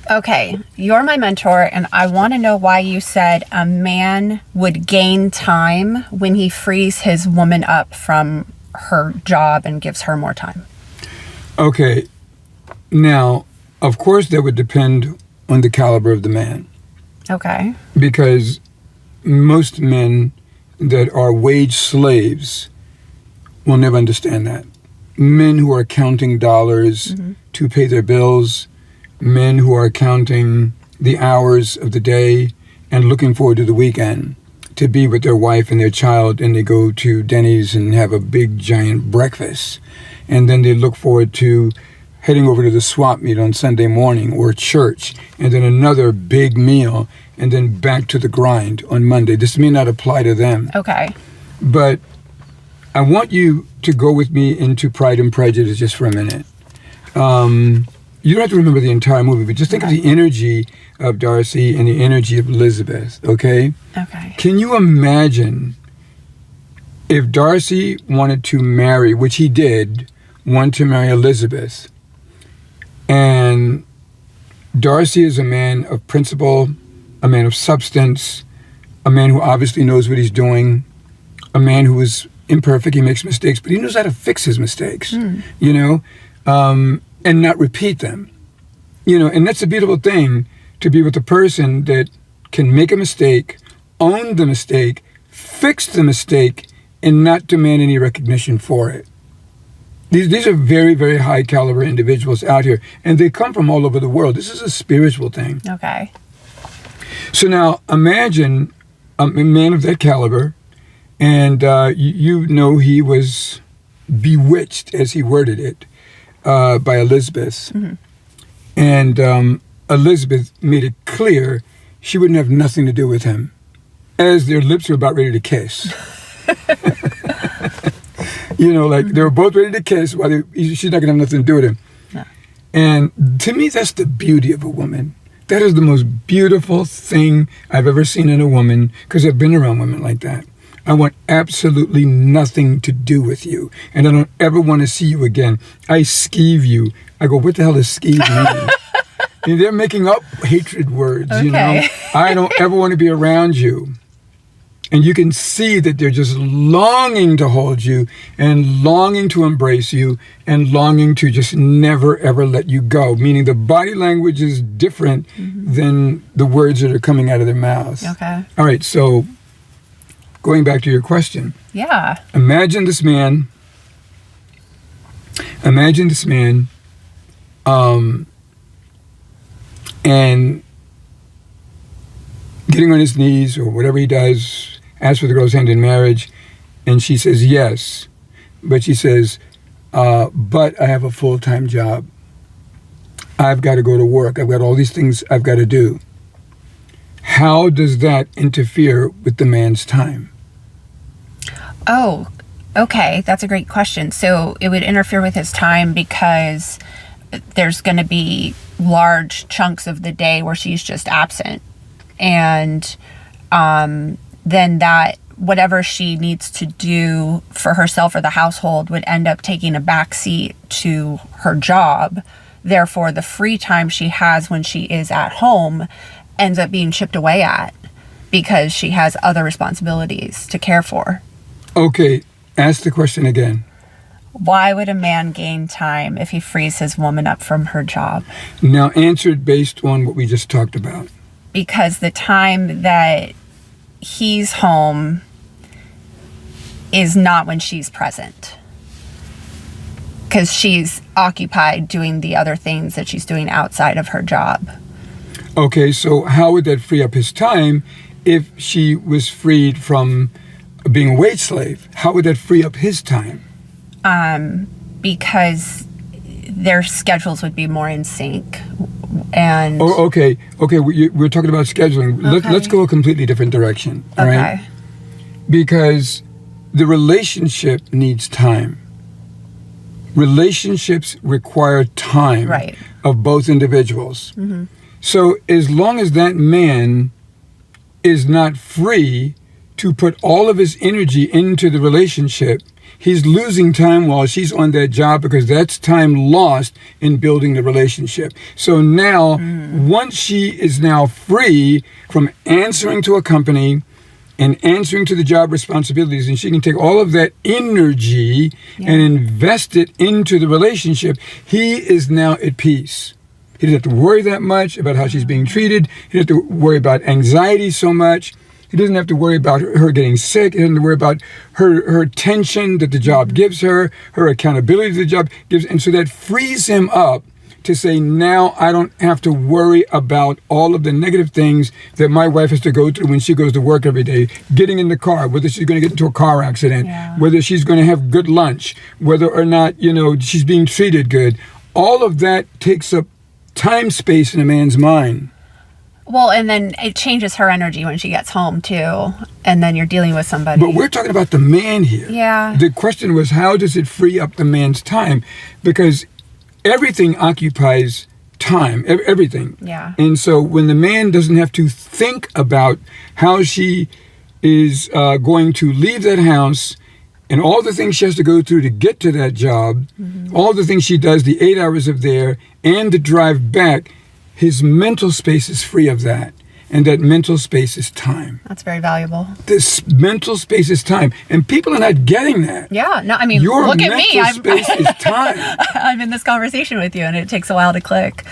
Okay, you're my mentor, and I want to know why you said a man would gain time when he frees his woman up from her job and gives her more time. Okay, now, of course, that would depend on the caliber of the man. Okay. Because most men that are wage slaves will never understand that. Men who are counting dollars to pay their bills, men who are counting the hours of the day and looking forward to the weekend to be with their wife and their child, and they go to Denny's and have a big giant breakfast. And then they look forward to heading over to the swap meet on Sunday morning or church, and then another big meal, and then back to the grind on Monday. This may not apply to them. Okay. But I want you to go with me into Pride and Prejudice just for a minute. You don't have to remember the entire movie, but just think of the energy of Darcy and the energy of Elizabeth, okay? Okay. Can you imagine if Darcy wanted to marry, which he did, want to marry Elizabeth, and Darcy is a man of principle, a man of substance, a man who obviously knows what he's doing, a man who is imperfect, he makes mistakes, but he knows how to fix his mistakes, you know, and not repeat them. You know, and that's a beautiful thing, to be with a person that can make a mistake, own the mistake, fix the mistake, and not demand any recognition for it. These are very, very high caliber individuals out here, and they come from all over the world. This is a spiritual thing. Okay. So now imagine a man of that caliber, and you know he was bewitched, as he worded it, by Elizabeth. And Elizabeth made it clear she wouldn't have nothing to do with him, as their lips were about ready to kiss. You know, like they were both ready to kiss while she's not going to have nothing to do with him. No. And to me, that's the beauty of a woman. That is the most beautiful thing I've ever seen in a woman, because I've been around women like that. I want absolutely nothing to do with you, and I don't ever want to see you again. I skeeve you. I go, what the hell does skeeve mean? And they're making up hatred words, you know. I don't ever want to be around you. And you can see that they're just longing to hold you and longing to embrace you and longing to just never, ever let you go. Meaning the body language is different than the words that are coming out of their mouths. Okay. All right, so going back to your question. Yeah. Imagine this man and getting on his knees or whatever he does, asks for the girl's hand in marriage, and she says yes, but she says, but I have a full-time job. I've got to go to work. I've got all these things I've got to do. How does that interfere with the man's time? Oh, okay. That's a great question. So it would interfere with his time because there's going to be large chunks of the day where she's just absent. And then that whatever she needs to do for herself or the household would end up taking a backseat to her job. Therefore, the free time she has when she is at home ends up being chipped away at because she has other responsibilities to care for. Okay, ask the question again. Why would a man gain time if he frees his woman up from her job? Now answer it based on what we just talked about. Because the time that he's home is not when she's present. Because she's occupied doing the other things that she's doing outside of her job. Okay, so how would that free up his time if she was freed from being a wage slave? How would that free up his time? Because their schedules would be more in sync. And okay. We're talking about scheduling. Okay. Let's go a completely different direction. All right? Because the relationship needs time. Relationships require time of both individuals. So as long as that man is not free to put all of his energy into the relationship, he's losing time while she's on that job because that's time lost in building the relationship. So now, once she is now free from answering to a company and answering to the job responsibilities, and she can take all of that energy and invest it into the relationship, he is now at peace. He doesn't have to worry that much about how she's being treated. He doesn't have to worry about anxiety so much. He doesn't have to worry about her getting sick. He doesn't have to worry about her tension that the job gives her accountability to the job gives. And so that frees him up to say, now I don't have to worry about all of the negative things that my wife has to go through when she goes to work every day. Getting in the car, whether she's going to get into a car accident, whether she's going to have good lunch, whether or not, she's being treated good. All of that takes up time space in a man's mind. Well, and then it changes her energy when she gets home, too. And then you're dealing with somebody. But we're talking about the man here. Yeah. The question was, how does it free up the man's time? Because everything occupies time, everything. Yeah. And so when the man doesn't have to think about how she is going to leave that house and all the things she has to go through to get to that job, all the things she does, the 8 hours of there, and the drive back, his mental space is free of that. And that mental space is time. That's very valuable. This mental space is time. And people are not getting that. Yeah. No, I mean, Your look at me. mental space is time. I'm in this conversation with you, and it takes a while to click.